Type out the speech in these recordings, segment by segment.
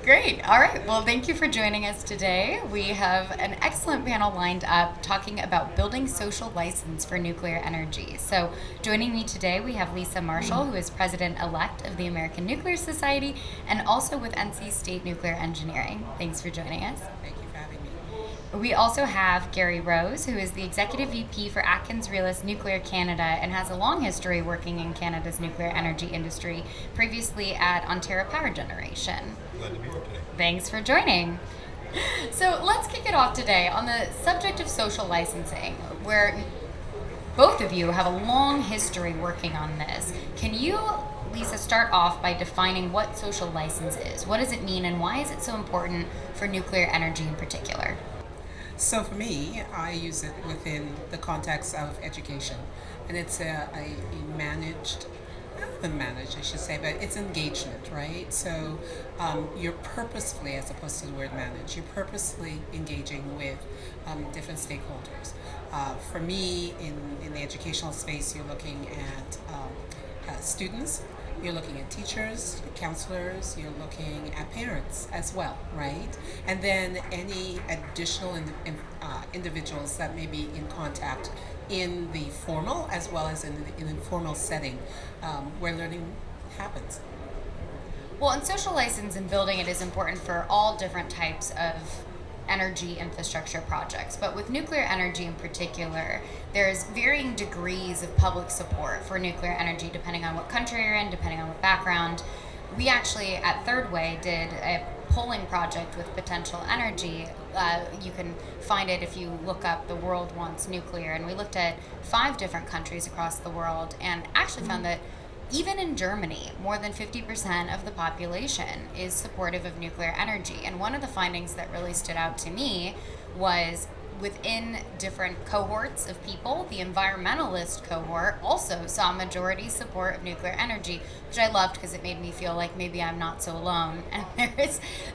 Great. All right. Well, thank you for joining us today. We have an excellent panel lined up talking about building social license for nuclear energy. So, joining me today, we have Lisa Marshall, who is president elect of the American Nuclear Society and also with NC State Nuclear Engineering. Thanks for joining us. Thank you for having me. We also have Gary Rose, who is the Executive VP for Atkins Realis Nuclear Canada and has a long history working in Canada's nuclear energy industry, previously at Ontario Power Generation. Glad to be here today. Thanks for joining. So let's kick it off today on the subject of social licensing, where both of you have a long history working on this. Can you, Lisa, start off by defining what social license is? What does it mean, and why is it so important for nuclear energy in particular? So for me, I use it within the context of education, and it's a managed, not even managed, I should say, but it's engagement, right? So you're purposefully, as opposed to the word manage, you're purposefully engaging with different stakeholders. For me, in the educational space, you're looking at students, you're looking at teachers, counselors, you're looking at parents as well, right? And then any additional individuals that may be in contact in the formal as well as in the informal setting where learning happens. Well, and social license and building it is important for all different types of energy infrastructure projects. But with nuclear energy in particular, there's varying degrees of public support for nuclear energy depending on what country you're in, depending on what background. We actually, at Third Way, did a polling project with Potential Energy. You can find it if you look up The World Wants Nuclear. And we looked at 5 different countries across the world and actually found that even in Germany, more than 50% of the population is supportive of nuclear energy. And one of the findings that really stood out to me was within different cohorts of people, the environmentalist cohort also saw majority support of nuclear energy, which I loved because it made me feel like maybe I'm not so alone. And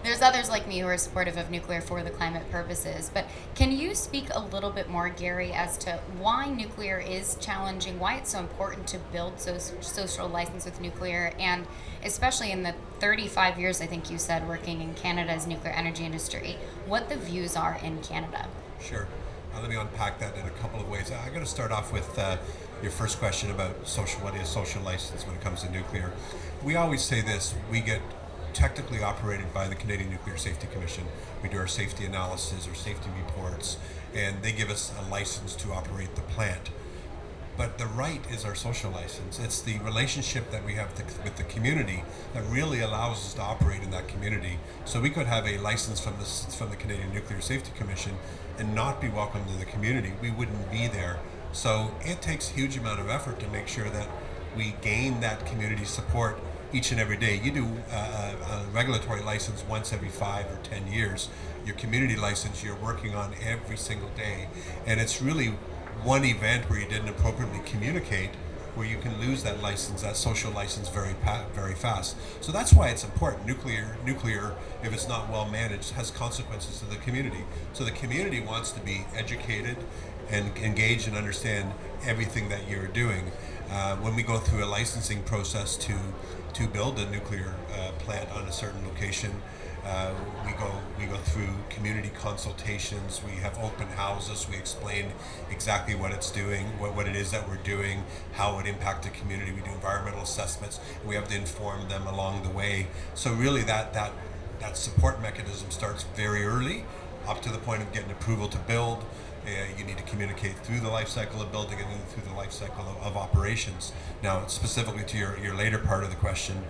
there's others like me who are supportive of nuclear for the climate purposes. But can you speak a little bit more, Gary, as to why nuclear is challenging, why it's so important to build social license with nuclear, and especially in the 35 years, I think you said, working in Canada's nuclear energy industry, what the views are in Canada? Sure. Let me unpack that in a couple of ways. I'm going to start off with your first question about what is social license when it comes to nuclear. We always say this: we get technically operated by the Canadian Nuclear Safety Commission. We do our safety analysis, our safety reports, and they give us a license to operate the plant. But the right is our social license. It's the relationship that we have with the community that really allows us to operate in that community. So we could have a license from the Canadian Nuclear Safety Commission and not be welcome to the community. We wouldn't be there. So it takes a huge amount of effort to make sure that we gain that community support each and every day. You do a regulatory license once every 5 or 10 years. Your community license you're working on every single day. And it's really one event where you didn't appropriately communicate where you can lose that license, that social license, very fast. So that's why it's important. Nuclear, if it's not well managed, has consequences to the community. So the community wants to be educated and engaged and understand everything that you're doing. When we go through a licensing process to build a nuclear plant on a certain location, we go through community consultations. We have open houses. We explain exactly what it's doing, what it is that we're doing, how it impact the community. We do environmental assessments. We have to inform them along the way. So really, that support mechanism starts very early, up to the point of getting approval to build. You need to communicate through the life cycle of building and then through the life cycle of operations. Now, specifically to your later part of the question,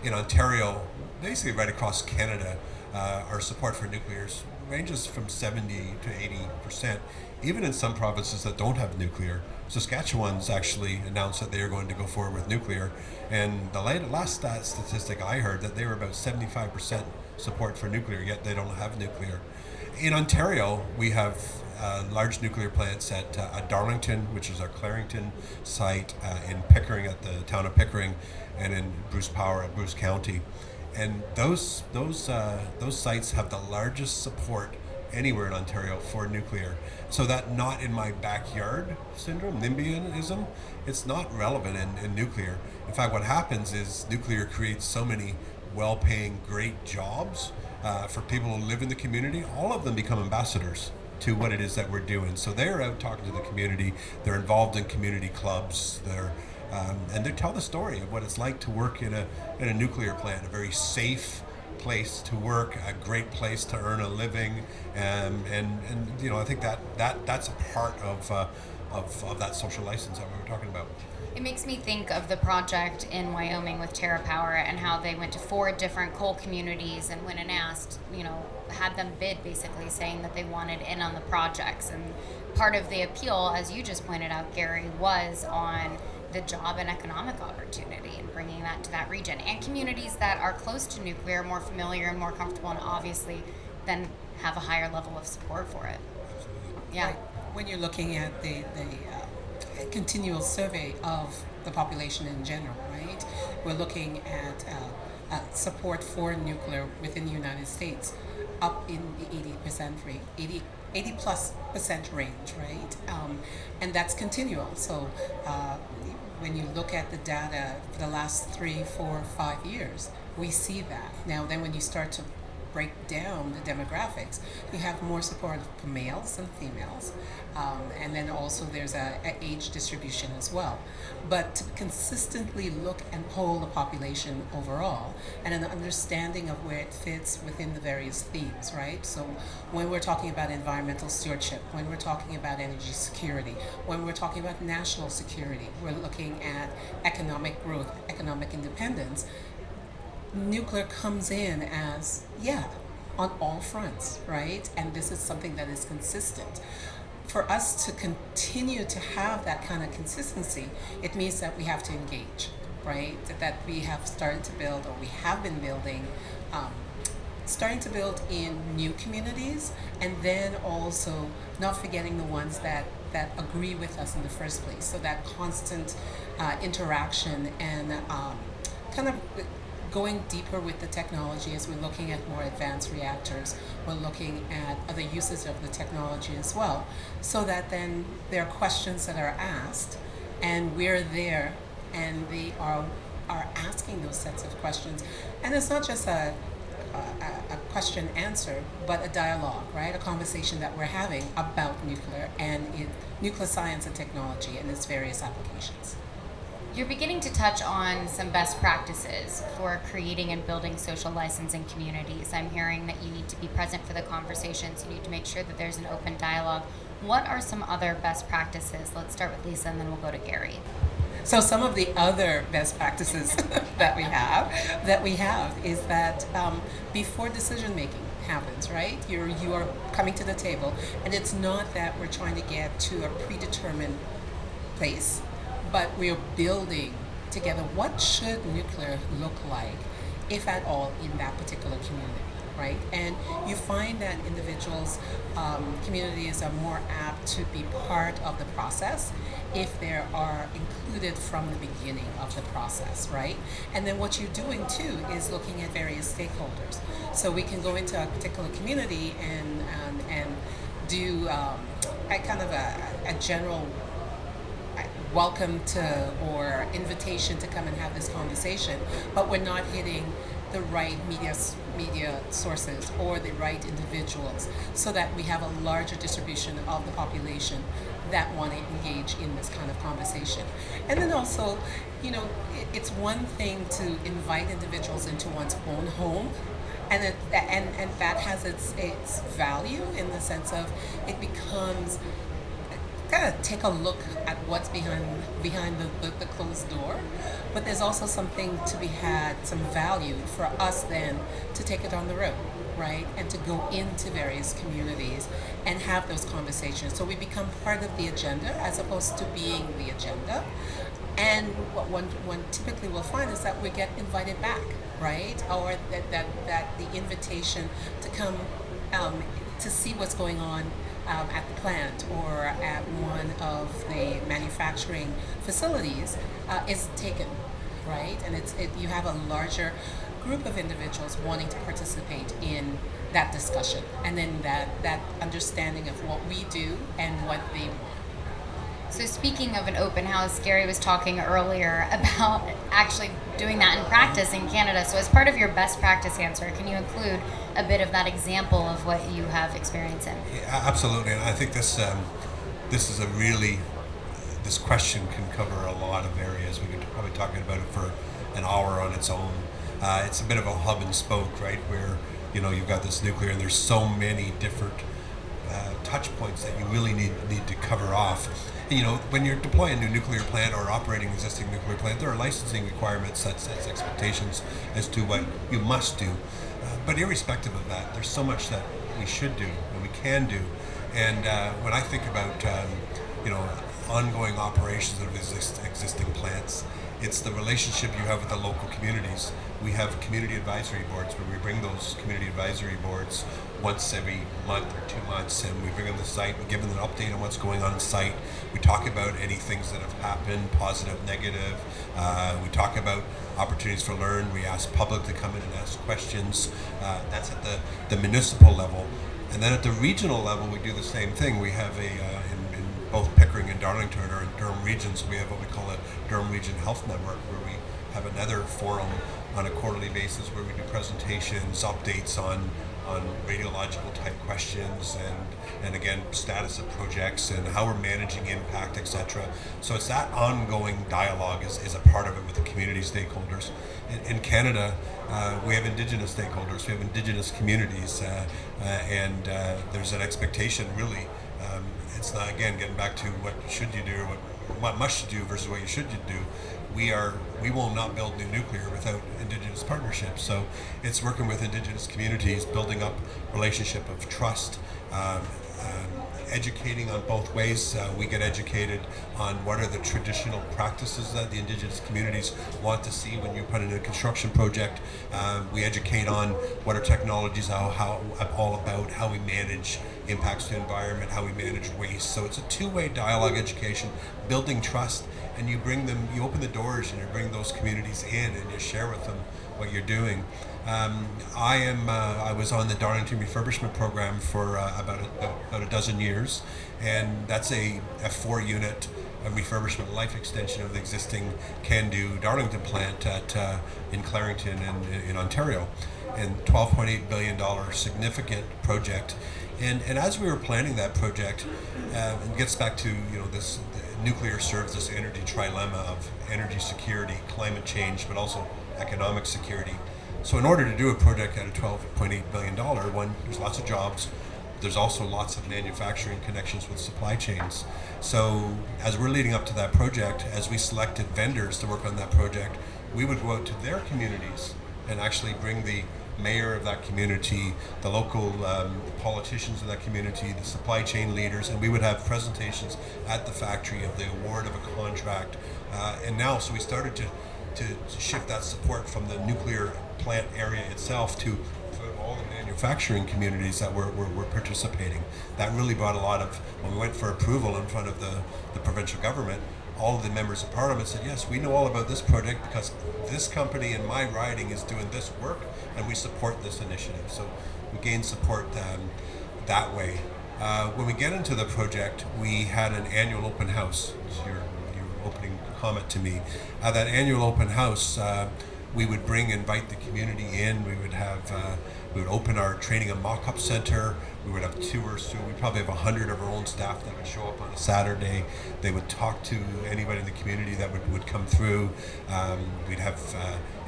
in Ontario, basically right across Canada, our support for nuclears ranges from 70 to 80%, even in some provinces that don't have nuclear. Saskatchewan's actually announced that they are going to go forward with nuclear, and the last statistic I heard that they were about 75% support for nuclear, yet they don't have nuclear. In Ontario, we have large nuclear plants at Darlington, which is our Clarington site, in Pickering, at the town of Pickering, and in Bruce Power at Bruce County. And those sites have the largest support anywhere in Ontario for nuclear. So that not in my backyard syndrome, NIMBYism, it's not relevant in nuclear. In fact, what happens is nuclear creates so many well-paying, great jobs for people who live in the community, all of them become ambassadors to what it is that we're doing. So they're out talking to the community. They're involved in community clubs. And they tell the story of what it's like to work in a nuclear plant, a very safe place to work, a great place to earn a living, and I think that's a part of that social license that we were talking about. It makes me think of the project in Wyoming with TerraPower and how they went to 4 different coal communities and went and asked, had them bid basically saying that they wanted in on the projects. And part of the appeal, as you just pointed out, Gary, was on the job and economic opportunity and bringing that to that region. And communities that are close to nuclear, more familiar and more comfortable, and obviously then have a higher level of support for it. Yeah. Right. When you're looking at the continual survey of the population in general, right? We're looking at support for nuclear within the United States up in the 80% rate, 80 plus percent range, right? And that's continual. So when you look at the data for the last 3, 4, 5 years, we see that. Now, then when you start to break down the demographics, you have more support for males than females, and then also there's a age distribution as well. But to consistently look and poll the population overall, and an understanding of where it fits within the various themes, right? So when we're talking about environmental stewardship, when we're talking about energy security, when we're talking about national security, we're looking at economic growth, economic independence, nuclear comes in as, on all fronts, right? And this is something that is consistent. For us to continue to have that kind of consistency, it means that we have to engage, right? That we have started to build, or we have been building, starting to build in new communities, and then also not forgetting the ones that agree with us in the first place. So that constant interaction and kind of going deeper with the technology as we're looking at more advanced reactors, we're looking at other uses of the technology as well, so that then there are questions that are asked, and we're there, and they are asking those sets of questions. And it's not just a question answer, but a dialogue, right? A conversation that we're having about nuclear and nuclear science and technology and its various applications. You're beginning to touch on some best practices for creating and building social license in communities. I'm hearing that you need to be present for the conversations. You need to make sure that there's an open dialogue. What are some other best practices? Let's start with Lisa, and then we'll go to Gary. So some of the other best practices that we have is that before decision making happens, right? You are coming to the table, and it's not that we're trying to get to a predetermined place, but we are building together what should nuclear look like, if at all, in that particular community, right? And you find that individuals, communities are more apt to be part of the process if they are included from the beginning of the process, right? And then what you're doing too is looking at various stakeholders. So we can go into a particular community and do a kind of a general welcome to or invitation to come and have this conversation, but we're not hitting the right media sources or the right individuals, so that we have a larger distribution of the population that want to engage in this kind of conversation. And then also, it's one thing to invite individuals into one's own home, and that has its value in the sense of it becomes kind of take a look at what's behind the closed door, but there's also something to be had, some value for us then to take it on the road, right? And to go into various communities and have those conversations. So we become part of the agenda as opposed to being the agenda. And what one typically will find is that we get invited back, right? Or that the invitation to come to see what's going on at the plant or at one of the manufacturing facilities is taken, right? And you have a larger group of individuals wanting to participate in that discussion, and then that understanding of what we do and what they want. So speaking of an open house, Gary was talking earlier about actually doing that in practice in Canada. So as part of your best practice answer, can you include a bit of that example of what you have experience in. Yeah, absolutely, and I think this is a really, this question can cover a lot of areas. We could probably talk about it for an hour on its own. It's a bit of a hub and spoke, right? Where you've got this nuclear, and there's so many different touch points that you really need to cover off. And, when you're deploying a new nuclear plant or operating existing nuclear plant, there are licensing requirements that sets expectations as to what you must do. But irrespective of that, there's so much that we should do and we can do. And when I think about ongoing operations of existing plants, it's the relationship you have with the local communities. We have community advisory boards where we bring those community advisory boards once every month or 2 months, and we bring them to site, we give them an update on what's going on site. We talk about any things that have happened, positive, negative. We talk about opportunities for learn. We ask public to come in and ask questions. That's at the municipal level. And then at the regional level, we do the same thing. We have in both Pickering and Darlington, or in Durham regions, we have what we call a Durham Region Health Network, where we have another forum on a quarterly basis where we do presentations, updates on radiological type questions, and again, status of projects and how we're managing impact, etc. So it's that ongoing dialogue is a part of it with the community stakeholders. In Canada, we have Indigenous stakeholders, we have Indigenous communities, and there's an expectation, really. It's not, again, getting back to what should you do, what must you do versus what you should do. We will not build new nuclear without Indigenous partnerships. So it's working with Indigenous communities, building up relationship of trust, educating on both ways. We get educated on what are the traditional practices that the Indigenous communities want to see when you put in a construction project. We educate on what are technologies, how all about how we manage impacts to the environment, how we manage waste. So it's a two-way dialogue education, building trust, and you open the doors and you bring those communities in and you share with them what you're doing. I was on the Darlington refurbishment program for about a dozen years, and that's a 4-unit refurbishment life extension of the existing CANDU Darlington plant in Clarington and in Ontario, and $12.8 billion significant project. And as we were planning that project, it gets back to this nuclear serves this energy trilemma of energy security, climate change, but also economic security. So in order to do a project at a $12.8 billion one, there's lots of jobs. There's also lots of manufacturing connections with supply chains. So as we're leading up to that project, as we selected vendors to work on that project, we would go out to their communities and actually bring the mayor of that community, the local politicians of that community, the supply chain leaders, and we would have presentations at the factory of the award of a contract. And now, so we started to shift that support from the nuclear plant area itself to all the manufacturing communities that were participating. That really brought a lot of, when we went for approval in front of the provincial government, all of the members of parliament said, yes, we know all about this project because this company in my riding is doing this work and we support this initiative. So we gained support that way. When we get into the project, we had an annual open house. Your opening comment to me. That annual open house, we would invite the community in. We would open our training and mock-up center. We would have tours through. We probably have 100 of our own staff that would show up on a Saturday. They would talk to anybody in the community that would come through. We'd have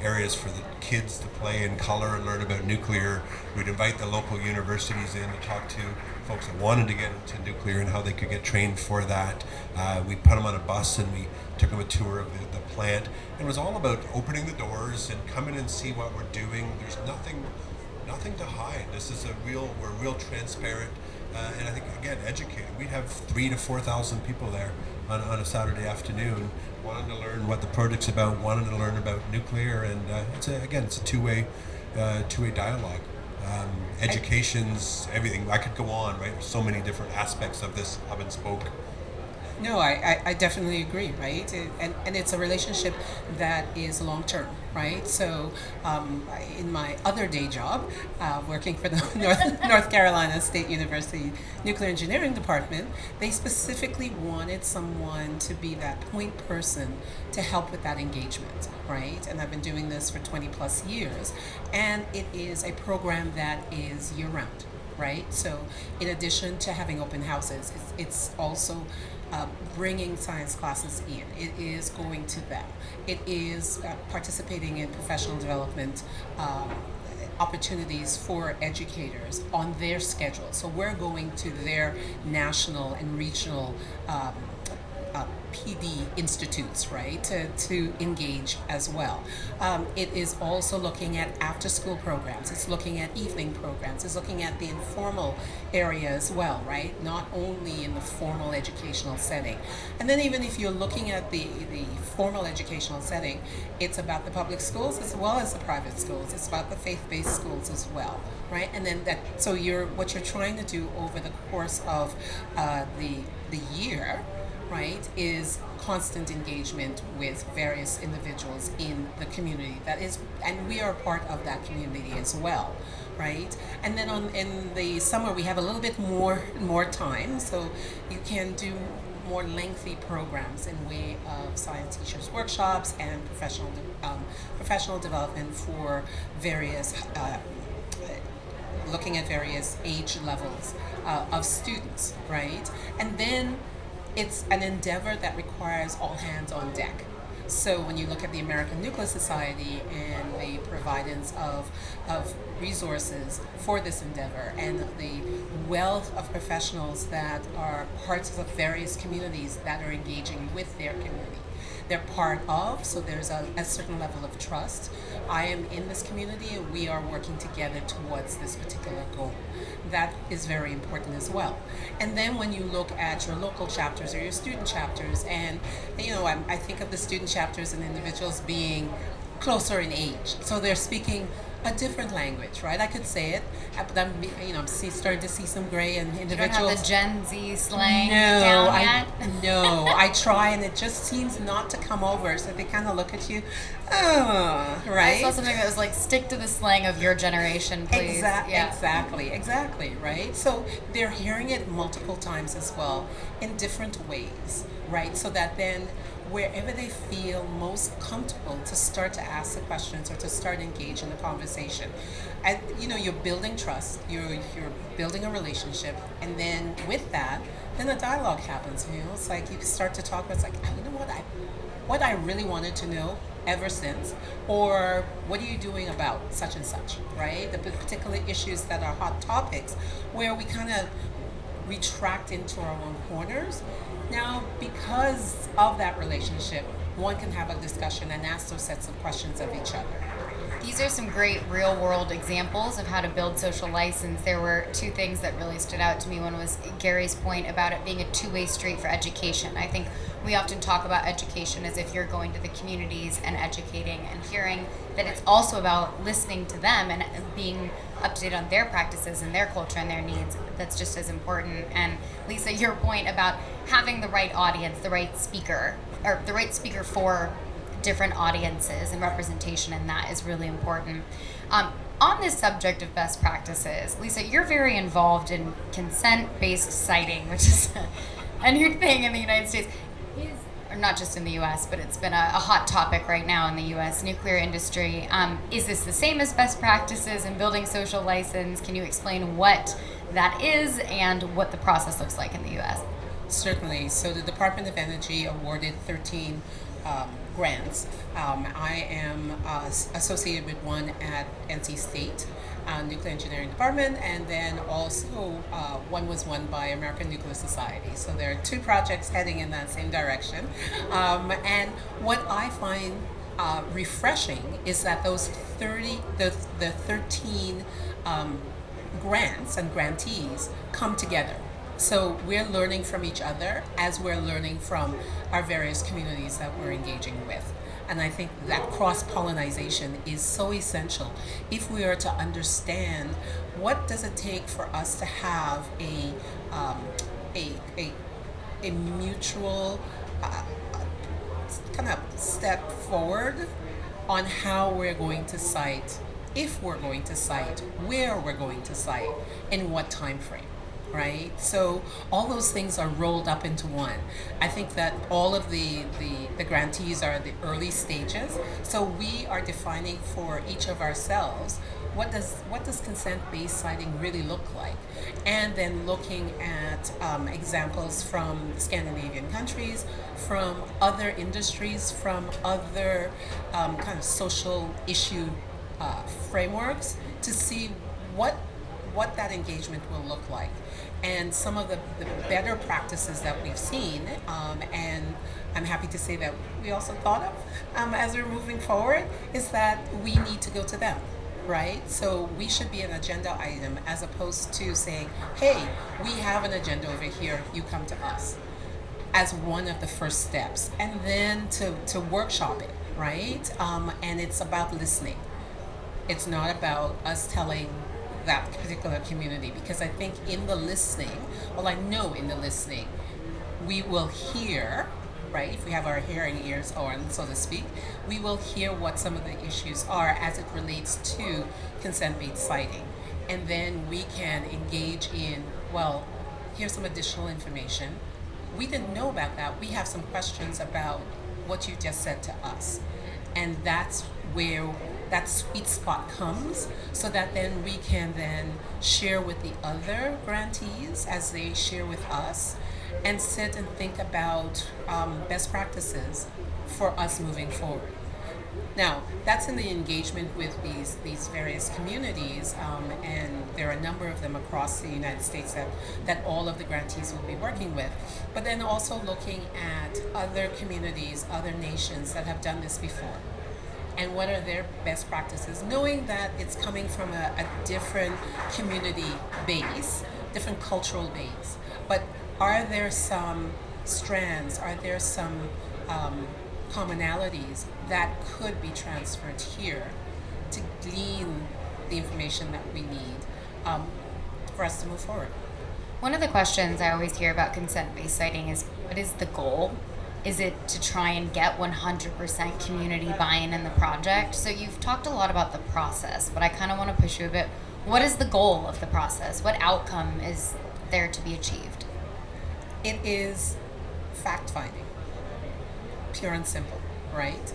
areas for the kids to play in color and learn about nuclear. We'd invite the local universities in to talk to folks that wanted to get into nuclear and how they could get trained for that. We put them on a bus and we took them a tour of the plant. And it was all about opening the doors and come in and see what we're doing. There's nothing to hide. We're real transparent, and I think, again, educated. We'd have 3,000 to 4,000 people there on a Saturday afternoon, wanting to learn what the project's about, wanting to learn about nuclear, and it's a two-way dialogue. Education's everything. I could go on, right? There's so many different aspects of this hub and spoke. No, I definitely agree, right? And it's a relationship that is long term, right? So, in my other day job, working for the North Carolina State University Nuclear Engineering Department, they specifically wanted someone to be that point person to help with that engagement, right? And I've been doing this for 20 plus years, and it is a program that is year round, right? So, in addition to having open houses, it's also bringing science classes in. It is going to them. It is participating in professional development opportunities for educators on their schedule. So we're going to their national and regional PD institutes, right, to engage as well. It is also looking at after school programs, it's looking at evening programs, it's looking at the informal area as well, right, not only in the formal educational setting. And then even if you're looking at the formal educational setting, it's about the public schools as well as the private schools, it's about the faith-based schools as well, right? And then so what you're trying to do over the course of the year, right, is constant engagement with various individuals in the community and we are part of that community as well, right? And then in the summer we have a little bit more time, so you can do more lengthy programs in way of science teachers workshops and professional development for various looking at various age levels of students, right? And then it's an endeavor that requires all hands on deck. So when you look at the American Nuclear Society and the providence of resources for this endeavor and the wealth of professionals that are parts of various communities that are engaging with their community, they're part of, so there's a certain level of trust. I am in this community and we are working together towards this particular goal. That is very important as well. And then when you look at your local chapters or your student chapters, and I think of the student chapters and individuals being closer in age, so they're speaking a different language, right? I could say it, but I'm starting to see some gray and individuals. You don't have the Gen Z slang down yet? No, I try and it just seems not to come over. So they kind of look at you, oh, right? I saw something that was like, stick to the slang of your generation, please. Exactly, right? So they're hearing it multiple times as well in different ways, right? So that then wherever they feel most comfortable to start to ask the questions or to start engage in the conversation. And you're building trust, you're building a relationship, and then with that, then a dialogue happens. It's like you start to talk. It's like, what I really wanted to know ever since, or what are you doing about such and such, right? The particular issues that are hot topics, where we kind of retract into our own corners. Now, because of that relationship, one can have a discussion and ask those sets of questions of each other. These are some great real world examples of how to build social license. There were two things that really stood out to me. One was Gary's point about it being a two-way street for education. I think we often talk about education as if you're going to the communities and educating and hearing that it's also about listening to them and being up to date on their practices and their culture and their needs. That's just as important. And Lisa, your point about having the right audience, the right speaker, or the right speaker for different audiences and representation in that is really important. On this subject of best practices, Lisa, you're very involved in consent-based siting, which is a new thing in the United States. Or not just in the U.S., but it's been a hot topic right now in the U.S. nuclear industry. Is this the same as best practices in building social license? Can you explain what that is and what the process looks like in the U.S.? Certainly. So the Department of Energy awarded 13 grants. I am associated with one at NC State Nuclear Engineering Department, and then also one was won by American Nuclear Society. So there are two projects heading in that same direction. And what I find refreshing is that those 13 grants and grantees come together. So we're learning from each other as we're learning from our various communities that we're engaging with. And I think that cross-pollination is so essential if we are to understand what does it take for us to have a a mutual kind of step forward on how we're going to cite, if we're going to cite, where we're going to cite, in what time frame, right? So all those things are rolled up into one. I think that all of the grantees are at the early stages. So we are defining for each of ourselves what does consent-based citing really look like, and then looking at examples from Scandinavian countries, from other industries, from other kind of social issue frameworks, to see what that engagement will look like. And some of the better practices that we've seen, and I'm happy to say that we also thought of as we're moving forward, is that we need to go to them, right? So we should be an agenda item as opposed to saying, hey, we have an agenda over here, you come to us, as one of the first steps. And then to workshop it, right? And it's about listening. It's not about us telling that particular community, because I think in the listening, well, I know in the listening, we will hear, right? If we have our hearing ears on, so to speak, we will hear what some of the issues are as it relates to consent-based citing. And then we can engage in, well, here's some additional information. We didn't know about that. We have some questions about what you just said to us. And that's where that sweet spot comes, so that then we can then share with the other grantees as they share with us, and sit and think about best practices for us moving forward. Now, that's in the engagement with these various communities, and there are a number of them across the United States that all of the grantees will be working with. But then also looking at other communities, other nations that have done this before, and what are their best practices, knowing that it's coming from a different community base, different cultural base. But are there some strands, are there some commonalities that could be transferred here to glean the information that we need for us to move forward? One of the questions I always hear about consent-based citing is, what is the goal? Is it to try and get 100% community buy-in in the project? So you've talked a lot about the process, but I kind of want to push you a bit. What is the goal of the process? What outcome is there to be achieved? It is fact-finding, pure and simple, right?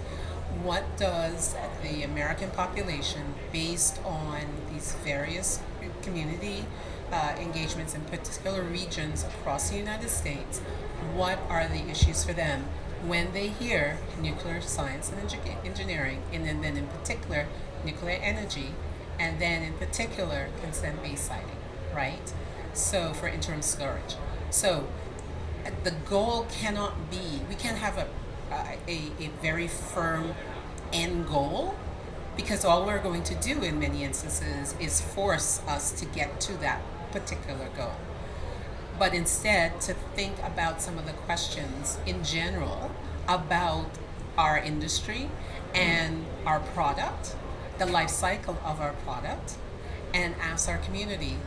What does the American population, based on these various community engagements in particular regions across the United States, what are the issues for them when they hear nuclear science and engineering, and then in particular nuclear energy, and then in particular consent-based citing, right? So for interim storage. So the goal cannot be, we can't have a very firm end goal, because all we're going to do in many instances is force us to get to that particular goal. But instead to think about some of the questions in general about our industry and our product, the life cycle of our product, and ask our community,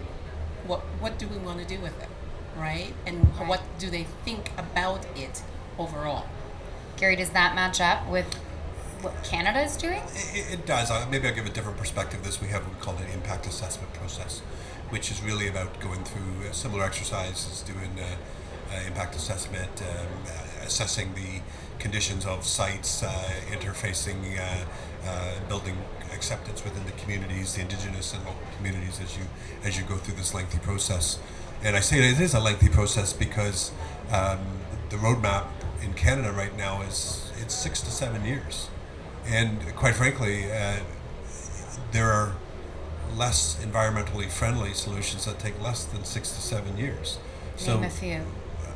what do we want to do with it, right? And what do they think about it overall? Gary, does that match up with what Canada is doing? It does. Maybe I'll give a different perspective. We have what we call an impact assessment process, which is really about going through similar exercises, doing impact assessment, assessing the conditions of sites, interfacing, building acceptance within the communities, the Indigenous and local communities, as you go through this lengthy process. And I say it is a lengthy process because the roadmap in Canada right now it's 6 to 7 years, and quite frankly, there are less environmentally friendly solutions that take less than 6 to 7 years. Name a few.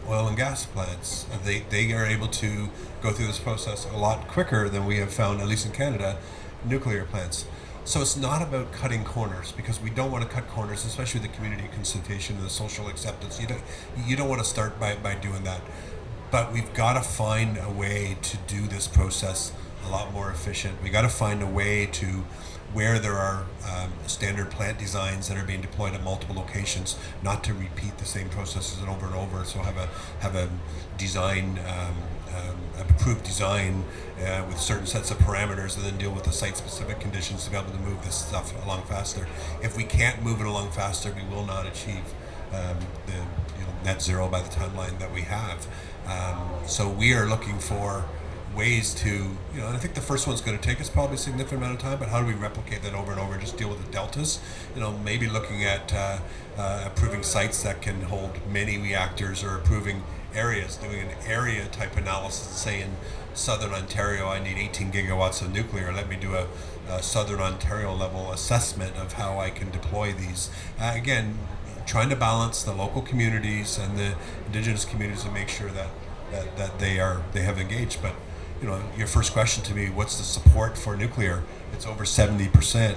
Oil and gas plants, they are able to go through this process a lot quicker than we have found, at least in Canada, nuclear plants. So it's not about cutting corners, because we don't want to cut corners, especially the community consultation and the social acceptance. You don't want to start by doing that. But we've got to find a way to do this process a lot more efficient. We got to find a way to where there are standard plant designs that are being deployed at multiple locations, not to repeat the same processes over and over. So have a design, approved design with certain sets of parameters, and then deal with the site-specific conditions to be able to move this stuff along faster. If we can't move it along faster, we will not achieve the net zero by the timeline that we have. So we are looking for ways to, and I think the first one's going to take us probably a significant amount of time, but how do we replicate that over and over, just deal with the deltas? Maybe looking at approving sites that can hold many reactors, or approving areas, doing an area type analysis, say in Southern Ontario, I need 18 gigawatts of nuclear. Let me do a Southern Ontario level assessment of how I can deploy these. Again, trying to balance the local communities and the Indigenous communities and make sure that they have engaged. But your first question to me, what's the support for nuclear? It's over 70%,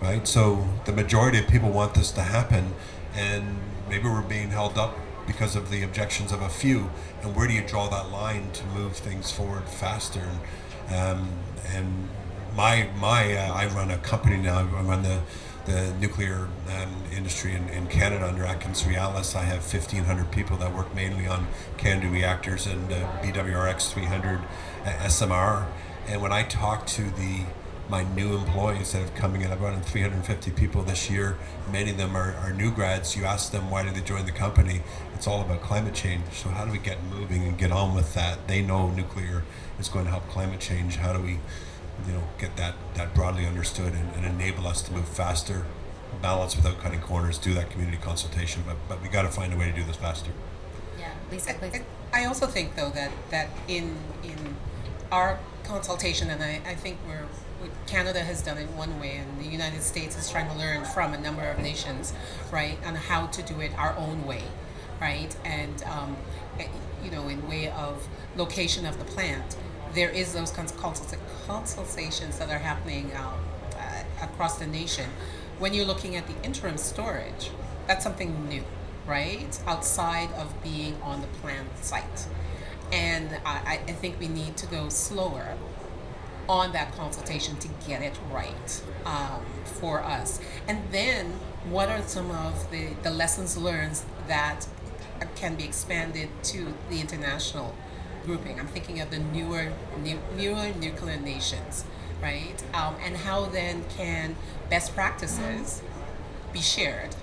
right? So the majority of people want this to happen, and maybe we're being held up because of the objections of a few. And where do you draw that line to move things forward faster? And I run a company now. I run the nuclear industry in Canada under AtkinsRéalis. I have 1,500 people that work mainly on CANDU reactors and BWRX 300 SMR. And when I talk to my new employees that have coming in, I've brought in 350 people this year. Many of them are new grads. You ask them why did they join the company? It's all about climate change. So how do we get moving and get on with that? They know nuclear is going to help climate change. How do we get that broadly understood and enable us to move faster, balance without cutting corners, do that community consultation, but we got to find a way to do this faster. Yeah, Lisa, please. I also think, though, that in our consultation, and I think Canada has done it one way, and the United States is trying to learn from a number of nations, right, on how to do it our own way, right, and in way of location of the plant. There is those consultations that are happening across the nation. When you're looking at the interim storage, that's something new, right? Outside of being on the plant site. And I think we need to go slower on that consultation to get it right for us. And then what are some of the lessons learned that can be expanded to the international grouping? I'm thinking of the newer nuclear nations, right? And how then can best practices be shared,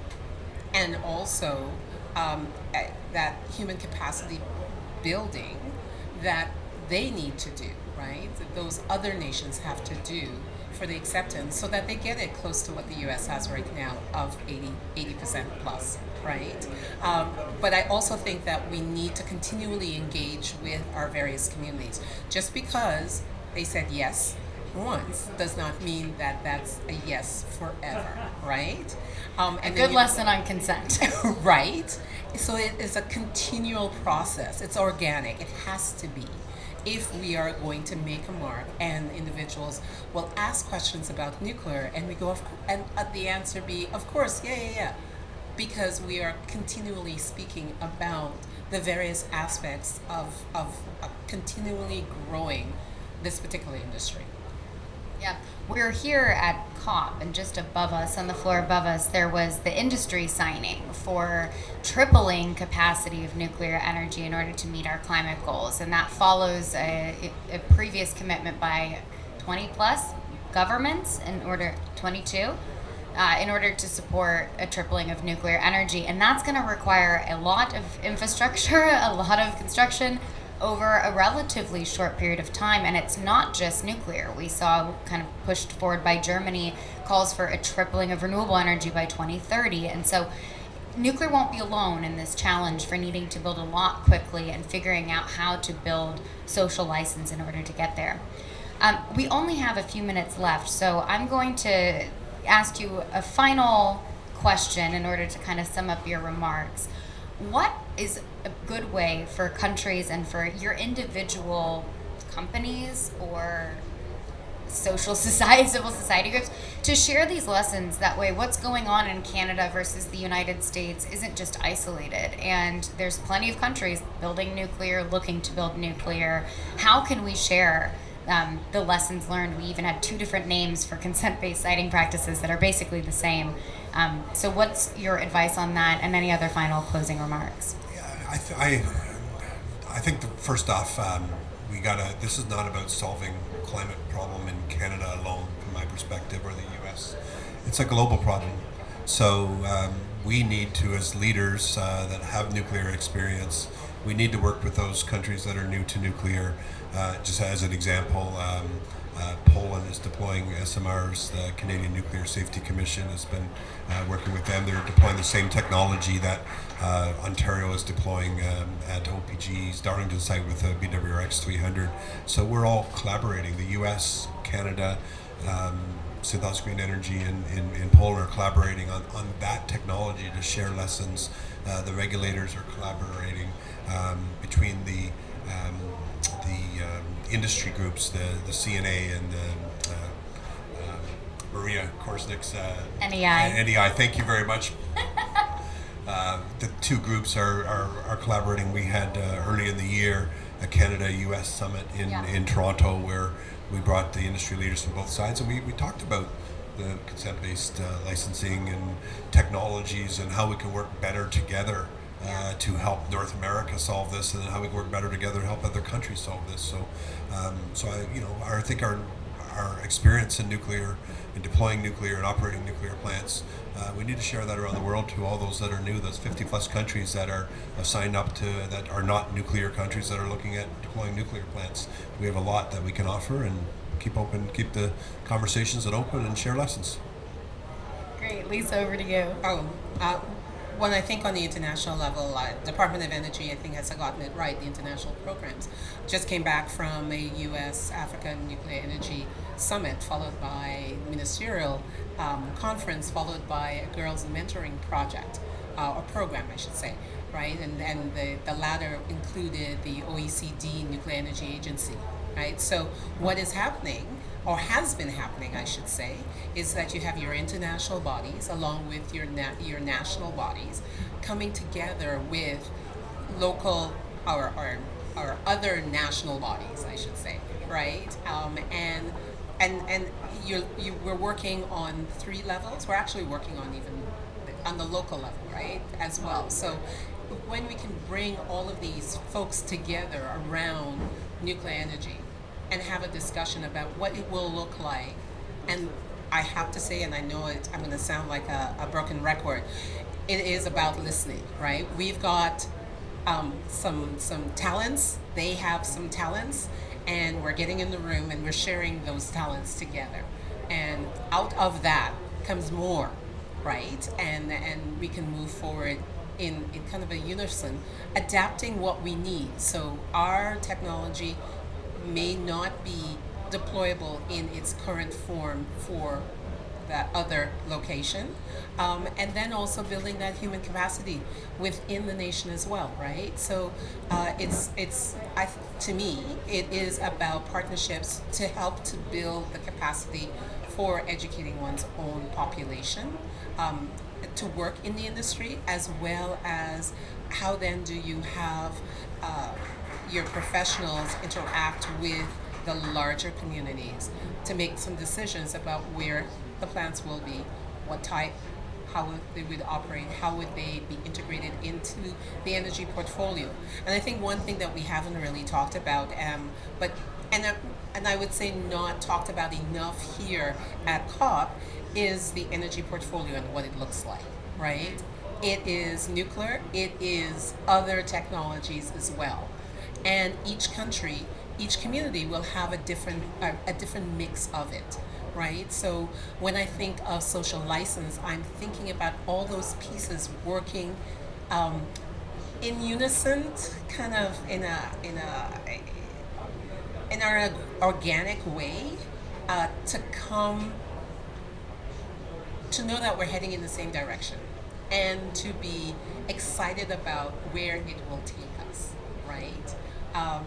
and also that human capacity building that they need to do, right? That those other nations have to do for the acceptance, so that they get it close to what the U.S. has right now of 80% plus, right? But I also think that we need to continually engage with our various communities. Just because they said yes once does not mean that that's a yes forever, right? A good lesson on consent. Right? So it is a continual process. It's organic. It has to be. If we are going to make a mark, and individuals will ask questions about nuclear, and we go, and the answer be, of course, yeah, because we are continually speaking about the various aspects of continually growing this particular industry. Yeah, we're here at COP, and just above us, on the floor above us, there was the industry signing for tripling capacity of nuclear energy in order to meet our climate goals. And that follows a previous commitment by 20 plus governments, 22, in order to support a tripling of nuclear energy. And that's going to require a lot of infrastructure, a lot of construction, over a relatively short period of time. And it's not just nuclear. We saw, kind of pushed forward by Germany, calls for a tripling of renewable energy by 2030. And so nuclear won't be alone in this challenge for needing to build a lot quickly and figuring out how to build social license in order to get there. We only have a few minutes left, so I'm going to ask you a final question in order to kind of sum up your remarks. What is a good way for countries and for your individual companies or civil society groups to share these lessons? That way what's going on in Canada versus the United States isn't just isolated, and there's plenty of countries building nuclear, looking to build nuclear. How can we share the lessons learned. We even had two different names for consent-based siting practices that are basically the same. So, what's your advice on that, and any other final closing remarks? Yeah, I think that first off, we gotta. This is not about solving climate problem in Canada alone, from my perspective, or the U.S. It's a global problem. So we need to, as leaders that have nuclear experience, we need to work with those countries that are new to nuclear. Just as an example, Poland is deploying SMRs. The Canadian Nuclear Safety Commission has been working with them. They're deploying the same technology that Ontario is deploying at OPG's Darlington site with the BWRX 300. So we're all collaborating. The U.S., Canada, Synthos Green Energy in Poland are collaborating on that technology to share lessons. The regulators are collaborating between the industry groups, the CNA and the Maria Korsnick's NEI. NEI. Thank you very much. The two groups are collaborating. We had early in the year a Canada-U.S. summit in Toronto where we brought the industry leaders from both sides, and we talked about the consent-based licensing and technologies and how we can work better together to help North America solve this, and how we can work better together to help other countries solve this. So, I think our experience in nuclear, in deploying nuclear and operating nuclear plants, we need to share that around the world to all those that are new, those 50 plus countries that are signed up to, that are not nuclear countries that are looking at deploying nuclear plants. We have a lot that we can offer, and keep the conversations open and share lessons. Great. Lisa, over to you. When I think on the international level, Department of Energy, I think, has gotten it right. The international programs just came back from a U.S. Africa Nuclear Energy Summit, followed by ministerial conference, followed by a girls mentoring project, or program, I should say, right? And the latter included the OECD Nuclear Energy Agency, right? So what is happening, or has been happening, I should say, is that you have your international bodies along with your national bodies coming together with local or other national bodies, I should say, right? And we're working on 3 levels. We're actually working on even on the local level, right, as well. So when we can bring all of these folks together around nuclear energy and have a discussion about what it will look like. And I have to say, and I know I'm going to sound like a broken record, it is about listening, right? We've got some talents, they have some talents, and we're getting in the room and we're sharing those talents together. And out of that comes more, right? And we can move forward in kind of a unison, adapting what we need. So our technology may not be deployable in its current form for that other location, and then also building that human capacity within the nation as well, right? So to me, it is about partnerships to help to build the capacity for educating one's own population, to work in the industry, as well as how then do you have your professionals interact with the larger communities to make some decisions about where the plants will be, what type, how they would operate, how would they be integrated into the energy portfolio. And I think one thing that we haven't really talked about, and I would say not talked about enough here at COP, is the energy portfolio and what it looks like, right? It is nuclear, it is other technologies as well. And each country, each community will have a different mix of it, right? So when I think of social license, I'm thinking about all those pieces working in unison, kind of in our organic way, to come to know that we're heading in the same direction, and to be excited about where it will take us, right?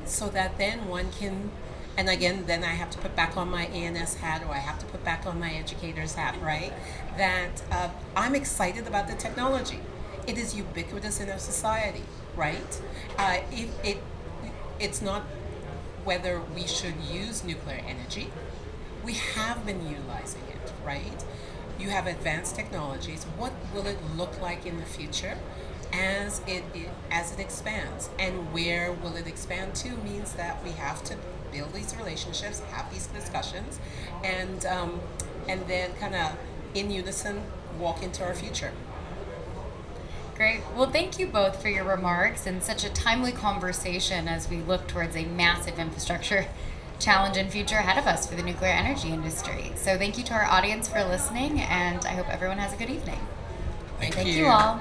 So that then one can, and again, then I have to put back on my ANS hat, or I have to put back on my educator's hat, right? That I'm excited about the technology. It is ubiquitous in our society, right? It's not whether we should use nuclear energy. We have been utilizing it, right? You have advanced technologies. What will it look like in the future as it expands? And where will it expand to means that we have to build these relationships, have these discussions, and then kind of in unison walk into our future. Great. Well, thank you both for your remarks and such a timely conversation as we look towards a massive infrastructure challenge and future ahead of us for the nuclear energy industry. So thank you to our audience for listening, and I hope everyone has a good evening. Thank Thank you all.